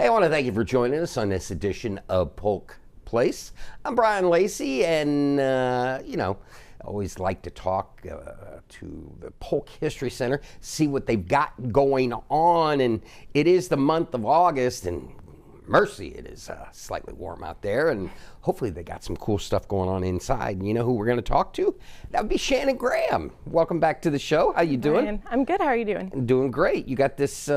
Hey, I want to thank you for joining us on this edition of Polk Place. I'm Brian Lacey, and, I always like to talk to the Polk History Center, see what they've got going on, and it is the month of August, and mercy, it is slightly warm out there, and hopefully they got some cool stuff going on inside. You know who we're going to talk to? That would be Shannon Graham. Welcome back to the show. How you doing? Ryan, I'm good. How are you doing? I'm doing great. You got this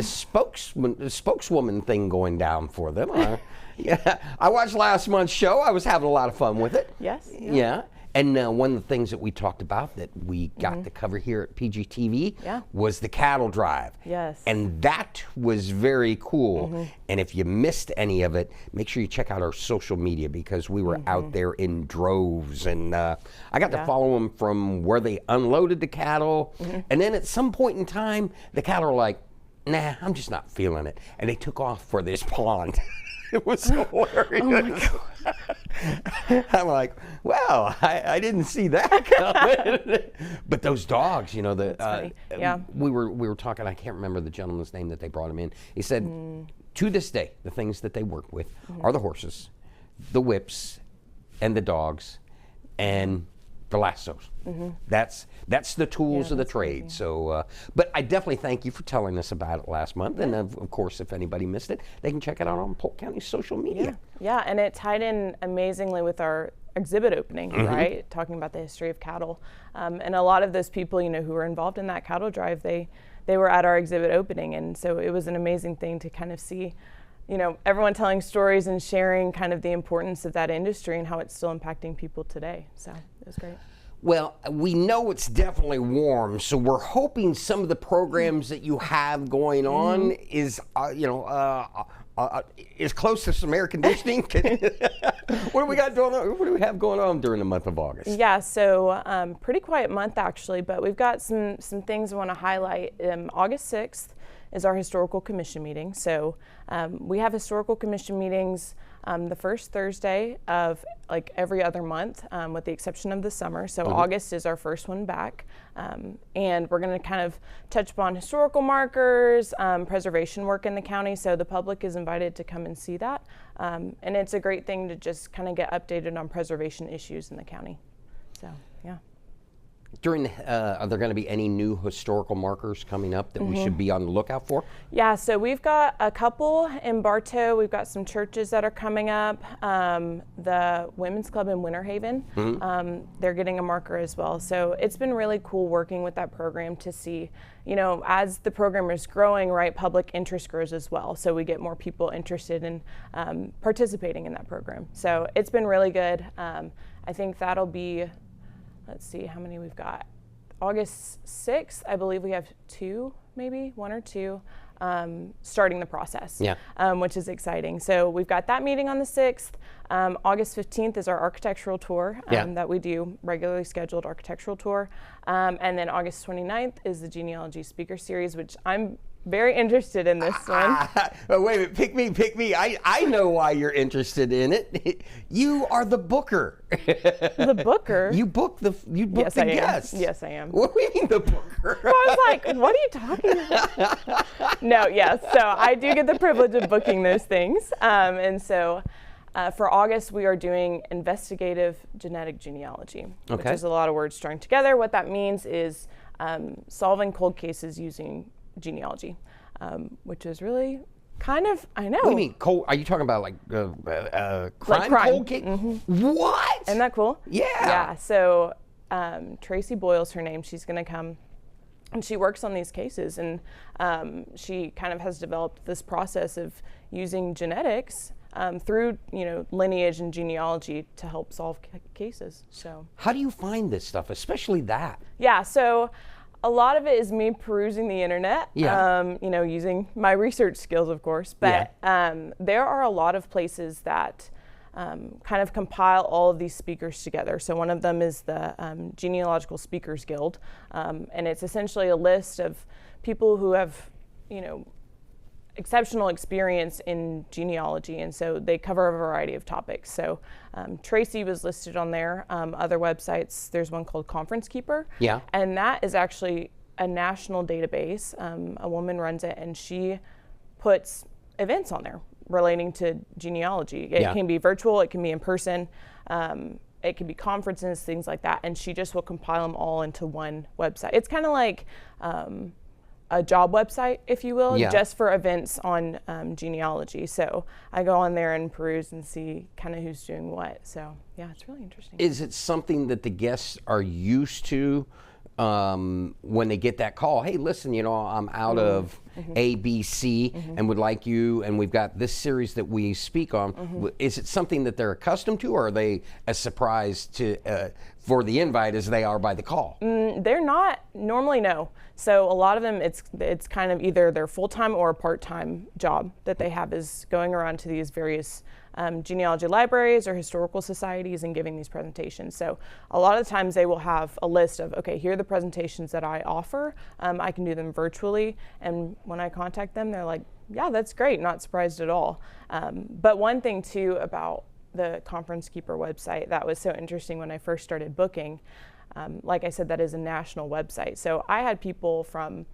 spokeswoman thing going down for them. Yeah, I watched last month's show. I was having a lot of fun with it. Yes. Yeah. And one of the things that we talked about that we got to cover here at PGTV was the cattle drive. Yes. And that was very cool. And if you missed any of it, make sure you check out our social media because we were out there in droves. And I got to follow them from where they unloaded the cattle. And then at some point in time, the cattle were like, nah, I'm just not feeling it. And they took off for this pond. It was hilarious. Oh my God. I'm like, well, I didn't see that coming. But those dogs, we were talking, I can't remember the gentleman's name that they brought him in. He said, to this day, the things that they work with are the horses, the whips, and the dogs, and the lassos. That's the tools of the trade. Crazy. So, but I definitely thank you for telling us about it last month. And of course, if anybody missed it, they can check it out on Polk County social media. Yeah, and it tied in amazingly with our exhibit opening, right? Talking about the history of cattle. And a lot of those people, who were involved in that cattle drive, they were at our exhibit opening. And so it was an amazing thing to kind of see everyone telling stories and sharing kind of the importance of that industry and how it's still impacting people today. So it was great. Well, we know it's definitely warm, so we're hoping some of the programs that you have going on is, is close to some air conditioning. What do we got going on? What do we have going on during the month of August? Yeah, so pretty quiet month actually, but we've got some things I want to highlight. August 6th is our historical commission meeting. So we have historical commission meetings the first Thursday of every other month, with the exception of the summer. So August is our first one back. And we're going to kind of touch upon historical markers, preservation work in the county. So the public is invited to come and see that. And it's a great thing to just kind of get updated on preservation issues in the county. So, yeah. Are there going to be any new historical markers coming up that we should be on the lookout for? Yeah, so we've got a couple in Bartow. We've got some churches that are coming up. The Women's Club in Winter Haven, they're getting a marker as well. So it's been really cool working with that program to see, as the program is growing, right, public interest grows as well. So we get more people interested in participating in that program. So it's been really good. I think that'll be, let's see how many we've got. August 6th, I believe we have one or two, starting the process, which is exciting. So we've got that meeting on the 6th. August 15th is our architectural tour that we do, regularly scheduled architectural tour. And then August 29th is the genealogy speaker series, which I'm very interested in this one. Wait a minute, pick me. I know why you're interested in it. You are the booker. The booker? You book the guests. Yes, I am. What do you mean the booker? I was like, what are you talking about? No, yes. So I do get the privilege of booking those things. And so for August, we are doing investigative genetic genealogy, which is a lot of words strung together. What that means is solving cold cases using genealogy, which is really kind of, I know. What do you mean cold? Are you talking about crime? Cold case? What? Isn't that cool? Yeah. Yeah. So Tracy Boyle's her name. She's going to come and she works on these cases, and she kind of has developed this process of using genetics through lineage and genealogy to help solve cases. So how do you find this stuff, especially that? Yeah. So a lot of it is me perusing the internet, using my research skills, of course. But there are a lot of places that kind of compile all of these speakers together. So one of them is the Genealogical Speakers Guild, and it's essentially a list of people who have, exceptional experience in genealogy, and so they cover a variety of topics. So Tracy was listed on there. Other websites, there's one called Conference Keeper, and that is actually a national database. A woman runs it, and she puts events on there relating to genealogy. It can be virtual, it can be in person, it can be conferences, things like that. And she just will compile them all into one website. It's kind of like a job website, if you will, just for events on genealogy. So I go on there and peruse and see kind of who's doing what. So yeah, it's really interesting. Is it something that the guests are used to when they get that call? Hey, listen, I'm out of ABC and would like you, and we've got this series that we speak on. Is it something that they're accustomed to, or are they as surprised for the invite as they are by the call? They're not normally, no. So a lot of them, it's kind of either their full-time or a part-time job that they have, is going around to these various genealogy libraries or historical societies and giving these presentations. So a lot of the times they will have a list of, okay, here are the presentations that I offer. I can do them virtually. And when I contact them, they're like, yeah, that's great. Not surprised at all. But one thing too about the Conference Keeper website that was so interesting when I first started booking, like I said, that is a national website. So I had people from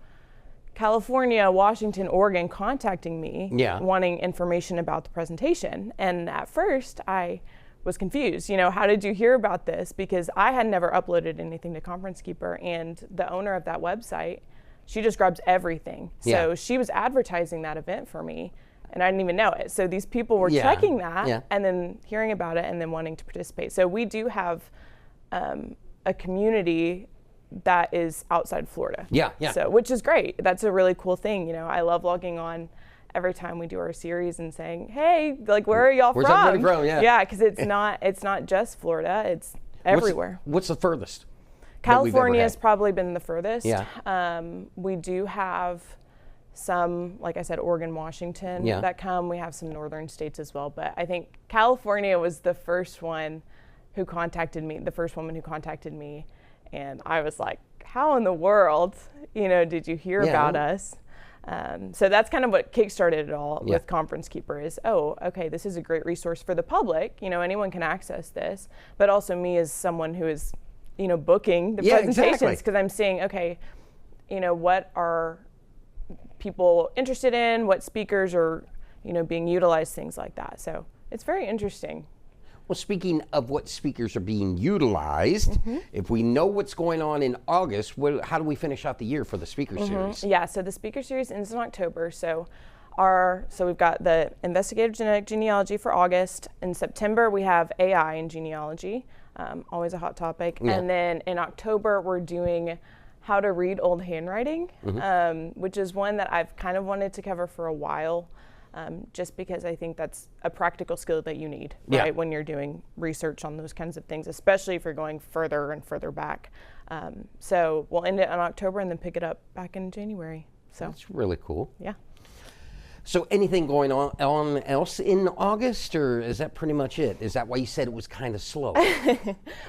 California, Washington, Oregon contacting me wanting information about the presentation. And at first I was confused, how did you hear about this? Because I had never uploaded anything to Conference Keeper, and the owner of that website, she just grabs everything. So she was advertising that event for me, and I didn't even know it. So these people were checking that and then hearing about it and then wanting to participate. So we do have a community that is outside Florida. So, which is great. That's a really cool thing. I love logging on every time we do our series and saying, hey, like, where are y'all Where's from? everybody from? Yeah, because it's not just Florida, it's everywhere. What's the furthest? California has probably been the furthest. We do have some, like I said, Oregon, Washington that come. We have some northern states as well. But I think California was the first one who contacted me, the first woman who contacted me. And I was like, how in the world, did you hear about us? So that's kind of what kickstarted it all with Conference Keeper is, oh, okay, this is a great resource for the public. Anyone can access this, but also me as someone who is, booking the presentations, because I'm seeing, okay, what are people interested in, what speakers are, being utilized, things like that. So it's very interesting. Well, speaking of what speakers are being utilized, if we know what's going on in August, how do we finish out the year for the speaker series? Yeah, so the speaker series ends in October. So we've got the investigative genetic genealogy for August. In September, we have AI in genealogy, always a hot topic. And then in October, we're doing how to read old handwriting, which is one that I've kind of wanted to cover for a while. Just because I think that's a practical skill that you need, right, when you're doing research on those kinds of things, especially if you're going further and further back. So we'll end it in October and then pick it up back in January. So that's really cool. Yeah. So anything going on else in August, or is that pretty much it? Is that why you said it was kind of slow?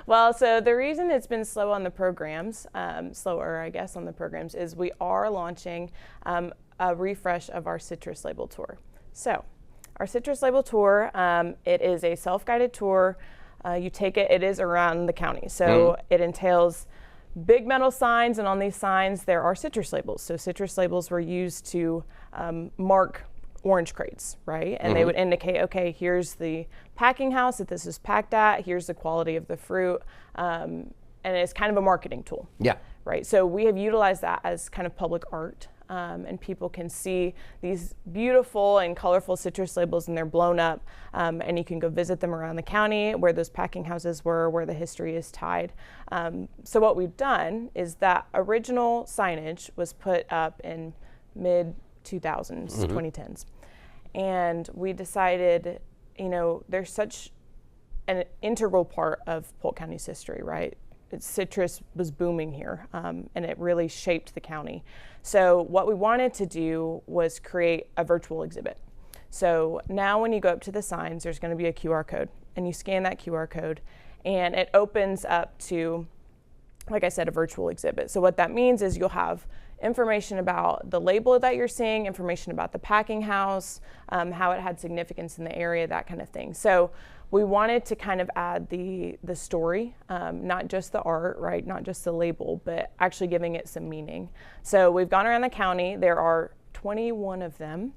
Well, so the reason it's been slow on the programs, slower, I guess, on the programs, is we are launching a refresh of our Citrus Label Tour. So our Citrus Label Tour, it is a self-guided tour. You take it, it is around the county. So it entails big metal signs, and on these signs there are citrus labels. So citrus labels were used to mark orange crates, right? And they would indicate, okay, here's the packing house that this is packed at, here's the quality of the fruit, and it's kind of a marketing tool. Right, so we have utilized that as kind of public art. And people can see these beautiful and colorful citrus labels, and they're blown up, and you can go visit them around the county where those packing houses were, where the history is tied. So what we've done is that original signage was put up in mid-2000s, 2010s. And we decided, there's such an integral part of Polk County's history, right? Citrus was booming here, and it really shaped the county. So what we wanted to do was create a virtual exhibit. So now when you go up to the signs, there's going to be a QR code, and you scan that QR code, and it opens up to, like I said, a virtual exhibit. So what that means is you'll have information about the label that you're seeing, information about the packing house, how it had significance in the area, that kind of thing. So we wanted to kind of add the story, not just the art, right, not just the label, but actually giving it some meaning. So we've gone around the county. There are 21 of them,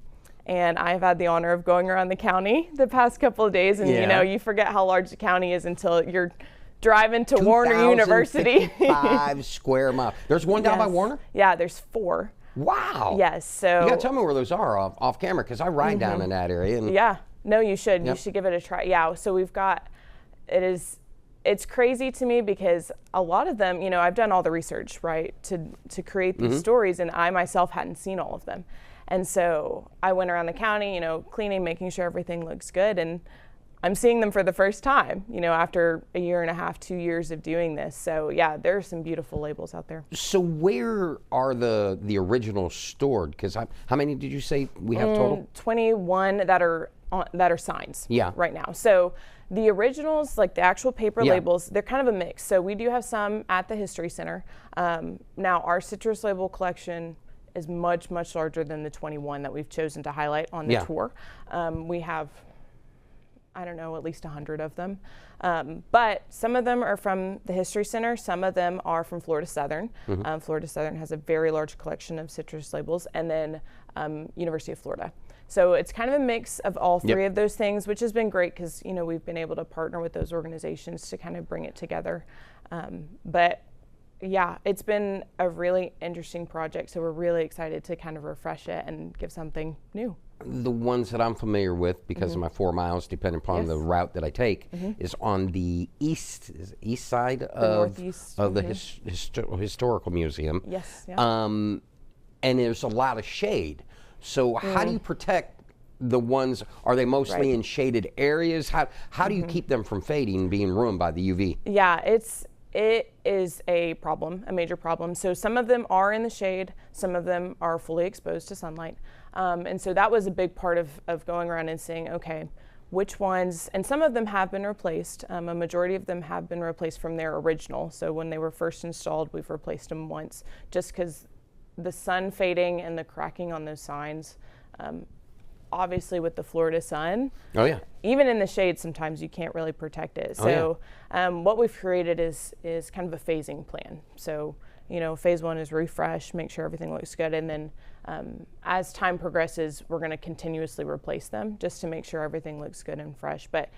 and I've had the honor of going around the county the past couple of days, and you forget how large the county is until you're driving to Warner University. 5 square miles. There's one down by Warner? Yeah, there's 4. Wow. Yes. So you got to tell me where those are off camera, because I ride down in that area. And yeah. No, you should. Yep. You should give it a try. Yeah. So we've got, it's crazy to me because a lot of them, I've done all the research, right, to create these stories, and I myself hadn't seen all of them. And so I went around the county, cleaning, making sure everything looks good, and I'm seeing them for the first time, after a year and a half, 2 years of doing this. So yeah, there are some beautiful labels out there. So where are the originals stored? Because how many did you say we have total? 21 that are signs right now. So the originals, like the actual paper labels, they're kind of a mix. So we do have some at the History Center. Now our citrus label collection is much, much larger than the 21 that we've chosen to highlight on the tour. We have, I don't know, at least 100 of them. But some of them are from the History Center. Some of them are from Florida Southern. Florida Southern has a very large collection of citrus labels, and then University of Florida. So it's kind of a mix of all 3 of those things, which has been great because, we've been able to partner with those organizations to kind of bring it together. But yeah, it's been a really interesting project. So we're really excited to kind of refresh it and give something new. The ones that I'm familiar with, because of my 4 miles, depending upon the route that I take, is on the east side of the historical museum. Yes. Yeah. And there's a lot of shade. So how do you protect the ones? Are they mostly in shaded areas? How do you keep them from fading and being ruined by the UV? Yeah, it is a problem, a major problem. So some of them are in the shade, some of them are fully exposed to sunlight. And so that was a big part of going around and saying, okay, which ones, and some of them have been replaced. A majority of them have been replaced from their original. So when they were first installed, we've replaced them once, just because the sun fading and the cracking on those signs, obviously with the Florida sun, even in the shade, sometimes you can't really protect it. So what we've created is kind of a phasing plan. So, phase 1 is refresh, make sure everything looks good. And then as time progresses, we're going to continuously replace them just to make sure everything looks good and fresh. But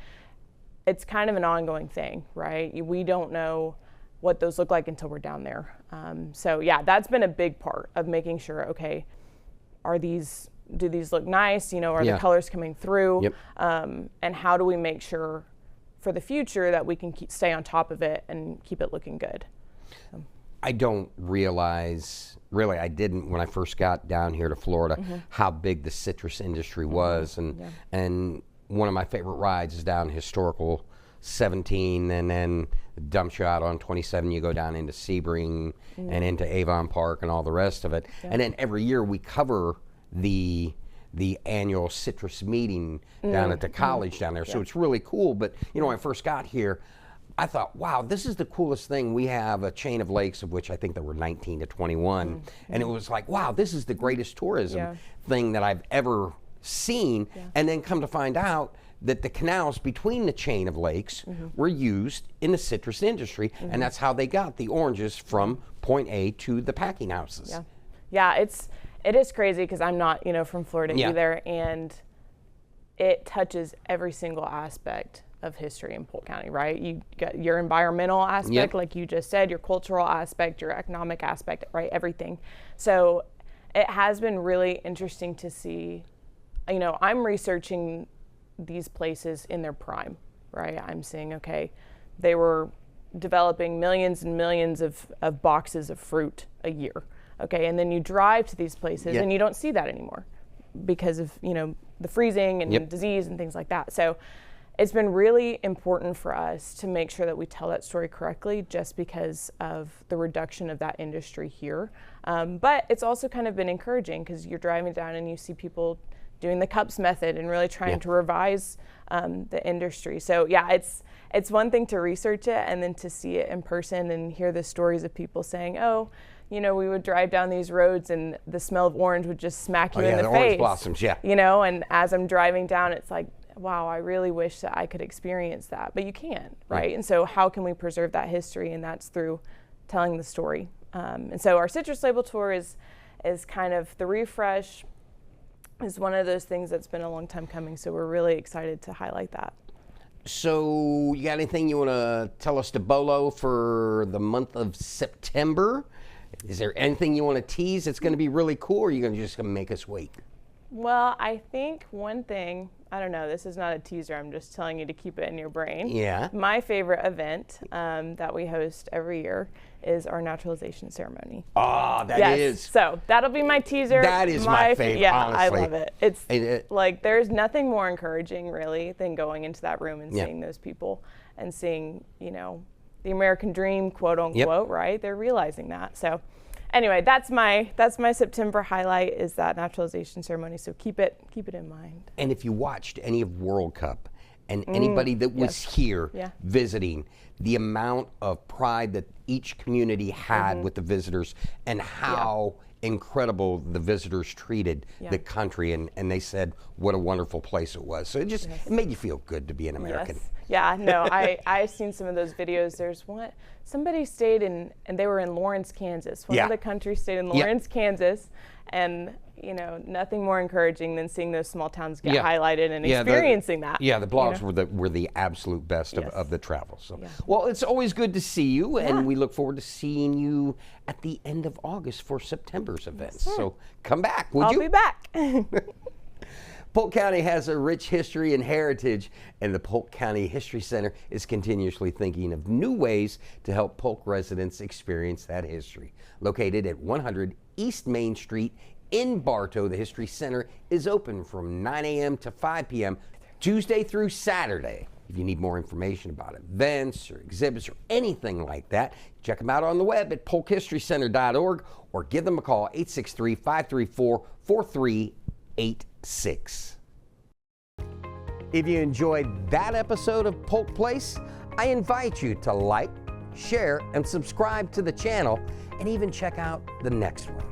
it's kind of an ongoing thing, right? We don't know what those look like until we're down there. So yeah, that's been a big part of making sure, okay, do these look nice? Are the colors coming through? And how do we make sure for the future that we can stay on top of it and keep it looking good? I don't realize, really, I didn't when I first got down here to Florida, how big the citrus industry was. And one of my favorite rides is down historical 17, and then dumps you out on 27. You go down into Sebring and into Avon Park and all the rest of it. And then every year we cover the annual citrus meeting down at the college down there. So it's really cool. But when I first got here, I thought, wow, this is the coolest thing. We have a chain of lakes, of which I think there were 19 to 21. And it was like, wow, this is the greatest tourism thing that I've ever seen. And then come to find out that the canals between the chain of lakes were used in the citrus industry, and that's how they got the oranges from point A to the packing houses. Yeah, it is crazy because I'm not, from Florida either, and it touches every single aspect of history in Polk County, right? You got your environmental aspect, like you just said, your cultural aspect, your economic aspect, right? Everything. So it has been really interesting to see, I'm researching these places in their prime, right? I'm seeing, okay, they were developing millions and millions of boxes of fruit a year, okay? And then you drive to these places and you don't see that anymore because of, the freezing and disease and things like that. So it's been really important for us to make sure that we tell that story correctly just because of the reduction of that industry here. But it's also kind of been encouraging because you're driving down and you see people doing the cups method and really trying to revise the industry. So yeah, it's one thing to research it and then to see it in person and hear the stories of people saying, oh, we would drive down these roads and the smell of orange would just smack you in the face. Orange blossoms, and as I'm driving down, it's like, wow, I really wish that I could experience that, but you can't, right? And so how can we preserve that history? And that's through telling the story. And so our citrus label tour is kind of the refresh. is one of those things that's been a long time coming. So we're really excited to highlight that. So you got anything you want to tell us to Bolo for the month of September? Is there anything you want to tease that's going to be really cool, or are you just going to make us wait? Well, I think one thing, I don't know, this is not a teaser, I'm just telling you to keep it in your brain. Yeah. My favorite event that we host every year is our naturalization ceremony. Ah, that yes. is. So that'll be my teaser. That is my favorite, yeah, honestly. I love it. It's like there's nothing more encouraging, really, than going into that room and seeing those people and seeing, you know, the American dream, quote unquote, right? They're realizing that. So anyway, that's my September highlight, is that naturalization ceremony. So keep it in mind. And if you watched any of World Cup and anybody that was here visiting, the amount of pride that each community had with the visitors, and how incredible the visitors treated the country, and they said what a wonderful place it was. So it made you feel good to be an American. Yes. Yeah, no, I've seen some of those videos. There's one, somebody stayed in, and they were in Lawrence, Kansas. One of the countries stayed in Lawrence, Kansas, and you know, nothing more encouraging than seeing those small towns get highlighted and experiencing that. Yeah, the blogs were the absolute best of the travel. So, well, it's always good to see you, and we look forward to seeing you at the end of August for September's events. So come back, would you? I'll be back. Polk County has a rich history and heritage, and the Polk County History Center is continuously thinking of new ways to help Polk residents experience that history. Located at 100 East Main Street in Bartow, the History Center is open from 9 a.m. to 5 p.m. Tuesday through Saturday. If you need more information about events or exhibits or anything like that, check them out on the web at polkhistorycenter.org or give them a call, 863-534-4386. If you enjoyed that episode of Polk Place, I invite you to like, share, and subscribe to the channel, and even check out the next one.